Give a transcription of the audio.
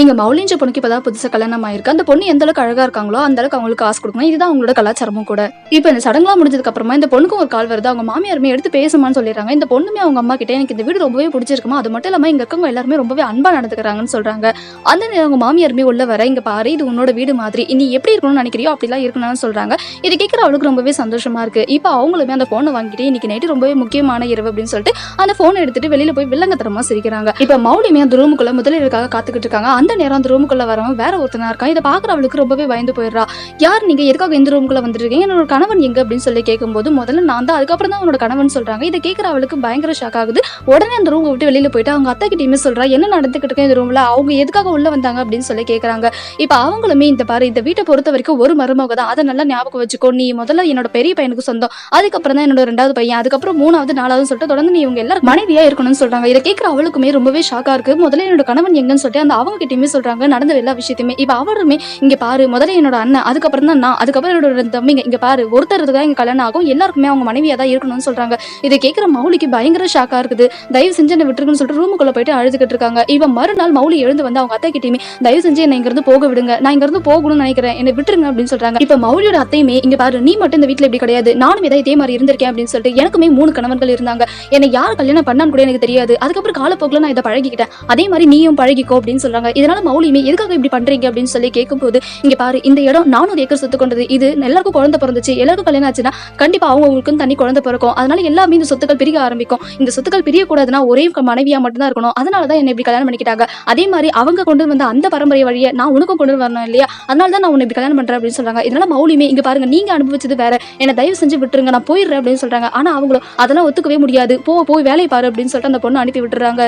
இங்க மௌலின்ற பொண்ணுக்கு இப்பதான் புதுசா கல்யாணம் ஆயிருக்கு. அந்த பொண்ணு எந்த அளவுக்கு அழகா இருக்காங்களோ அந்த அளவுக்கு அவங்களுக்கு காசு கொடுக்கணும். இதுதான் அவங்களோட கலாச்சாரமும் கூட. இப்ப இந்த சடங்குலாம் முடிஞ்சதுக்கு அப்புறமா இந்த பொண்ணுக்கு ஒரு கால் வருது. அவங்க மாமியாருமே எடுத்து பேசுமான்னு சொல்லிடுறாங்க. இந்த பொண்ணுமே அவங்க அம்மா கிட்ட எனக்கு இந்த வீடு ரொம்பவே பிடிச்சிருக்குமா, அது மட்டும் இல்லாம இங்க இருக்கவங்க எல்லாருமே ரொம்பவே அன்பா நடந்துக்கிறாங்கன்னு சொல்றாங்க. அந்த நேரம் அவங்க மாமியாருமே உள்ள வர, இங்க பாரு இது உன்னோட வீடு மாதிரி, நீ எப்படி இருக்கணும்னு நினைக்கிறியோ அப்படிலாம் இருக்கணும்னு சொல்றாங்க. இதை கேட்கிற அவளுக்கு ரொம்பவே சந்தோஷமா இருக்கு. இப்ப அவங்களுமே அந்த போனை வாங்கிட்டு இன்னைக்கு நைட்டு ரொம்பவே முக்கியமான இரவு அப்படின்னு சொல்லிட்டு அந்த போனை எடுத்துட்டு வெளியில போய் வில்லங்கத்தரமா சிரிக்கிறாங்க. இப்ப மௌலியுமே அந்த ரூமுக்குள்ள முதலீடுக்காக காத்துக்கிட்டு இருக்காங்க. அந்த நேரம் அந்த ரூமுக்குள்ள வரவன் வேற ஒருத்தனா இருக்கான். இதை பாக்குற அவளுக்கு ரொம்பவே பயந்து போயிடுறா. யார் நீங்க, எதுக்காக இந்த ரூமுக்குள்ள வந்துருக்கீங்க, என்னோட கணவன் எங்க அப்படின்னு சொல்லி கேட்கும்போது முதல்ல நான் தான், அதுக்கப்புறம் தான் உன்னோட கணவன் சொல்றாங்க. இதை கேட்கிற அவளுக்கு பயங்கர ஷாக் ஆகுது. உடனே அந்த ரூம் விட்டு வெளியில போயிட்டு அவங்க அத்தை கிட்டயுமே சொல்றா, என்ன நடந்துகிட்டு இருக்கு இந்த ரூம்ல, அவங்க எதுக்காக உள்ள வந்தாங்க அப்படின்னு சொல்லி கேட்கறாங்க. இப்ப அவங்களுமே இந்த பாரு, இந்த வீட்டை பொறுத்த வரைக்கும் ஒரு மருமக தான், அதை நல்லா ஞாபகம் வச்சுக்கோ, நீ முதல்ல என்னோட பெரிய பையனுக்கு சொந்தம், அதுக்கப்புறம் தான் என்னோட ரெண்டாவது பையன், அதுக்கப்புறம் மூணாவது நாலாவது சொல்லிட்டு தொடர்ந்து நீ இவங்க எல்லாரும் மனைவியா இருக்கணும்னு சொல்றாங்க. இதை கேட்கிற அவளுக்குமே ரொம்பவே ஷாக்கா இருக்கு. முதல்ல என்னோட கணவன் எங்கன்னு சொல்லிட்டு அந்த அவங்க கிட்டயுமே சொல்றாங்க நடந்த எல்லா விஷயத்தையுமே. இப்ப அவருமே இங்க பாரு, முதல்ல என்னோட அண்ணன், அதுக்கப்புறம் தான் நான், அதுக்கப்புறம் என்னோட தம்பிங்க, இங்க பாரு ஒருத்தருக்கு இங்க கல்யாணம் ஆகும், எல்லாருக்குமே அவங்க மனைவியா தான் இருக்கணும்னு சொல்றாங்க. இதை கேட்கிற மௌலிக்கு பயங்கர ஷாக்கா இருக்குது. தயவு செஞ்சு என்ன விட்டுருக்குன்னு சொல்லிட்டு ரூமுக்குள்ள போயிட்டு அழுதுகிட்டு இருக்காங்க. இவன் மறுநாள் மௌலி எழுந்து வந்து அவங்க அத்தை கிட்டயுமே தயவு செஞ்சு என்ன இங்க இருந்து போக விடுங்க, நான் இங்க இருந்து போகணும்னு நினைக்கிறேன், என்னை விட்டுருங்க அப்படின்னு சொல்றாங்க. இப்ப மௌலியோட அத்தையுமே இங்க பாரு, நீ மட்டும் இந்த வீட்டுல இப்படி கிடையாது, நானும் இதே மாதிரி இருந்திருக்கேன் அப்படின்னு சொல்லிட்டு எனக்குமே 3 கணவர்கள் இருந்தாங்க, என்னை யார் கல்யாணம் பண்ணான்னு கூட எனக்கு தெரியாது, அதுக்கப்புறம் காலப்போக்கில் நான் இதை பழகிக்கிட்டேன், அதே மாதிரி நீயும் பழகிக்கோ அப்படின்னு சொல்றாங்க. இதனால மௌலியுமே எதுக்காக இப்படி பண்றீங்க அப்படின்னு சொல்லி கேட்கும்போது, இங்க பாரு இந்த இடம் 400 ஏக்கர் சொத்து கொண்டது, இது எல்லாருக்கும் குழந்தை பிறந்துச்சு, எல்லாருக்கும் கல்யாணம் ஆச்சுன்னா கண்டிப்பா அவங்களுக்கும் தனி குழந்தை பிறக்கும், அதனால எல்லாமே இந்த சொத்துக்கள் பிரிக்க ஆரம்பிக்கும், இந்த சொத்துக்கள் பிரியக்கூடாதுன்னா ஒரே மனைவியா மட்டும்தான் இருக்கணும், அதனாலதான் என்ன இப்படி கல்யாணம் பண்ணிக்கிட்டாங்க, அதே மாதிரி அவங்க கொண்டு வந்த அந்த பரம்பரை வழியை நான் உனக்கும் கொண்டு வரணும் இல்லையா, அதனால தான் நான் உன்னை இப்படி கல்யாணம் பண்றேன் அப்படின்னு சொல்றாங்க. இதனால மௌலியுமே இங்க பாருங்க, நீங்க அனுபவிச்சது வேற, என்ன தயவு செஞ்சு விட்டுருங்க, நான் போயிடுறேன் அப்படின்னு சொல்றாங்க. ஆனா அவங்களும் அதெல்லாம் ஒத்துக்கவே முடியாது, போய் வேலையை பாரு அப்படின்னு சொல்லிட்டு அந்த பொண்ணு அனுப்பி விட்டுறாங்க.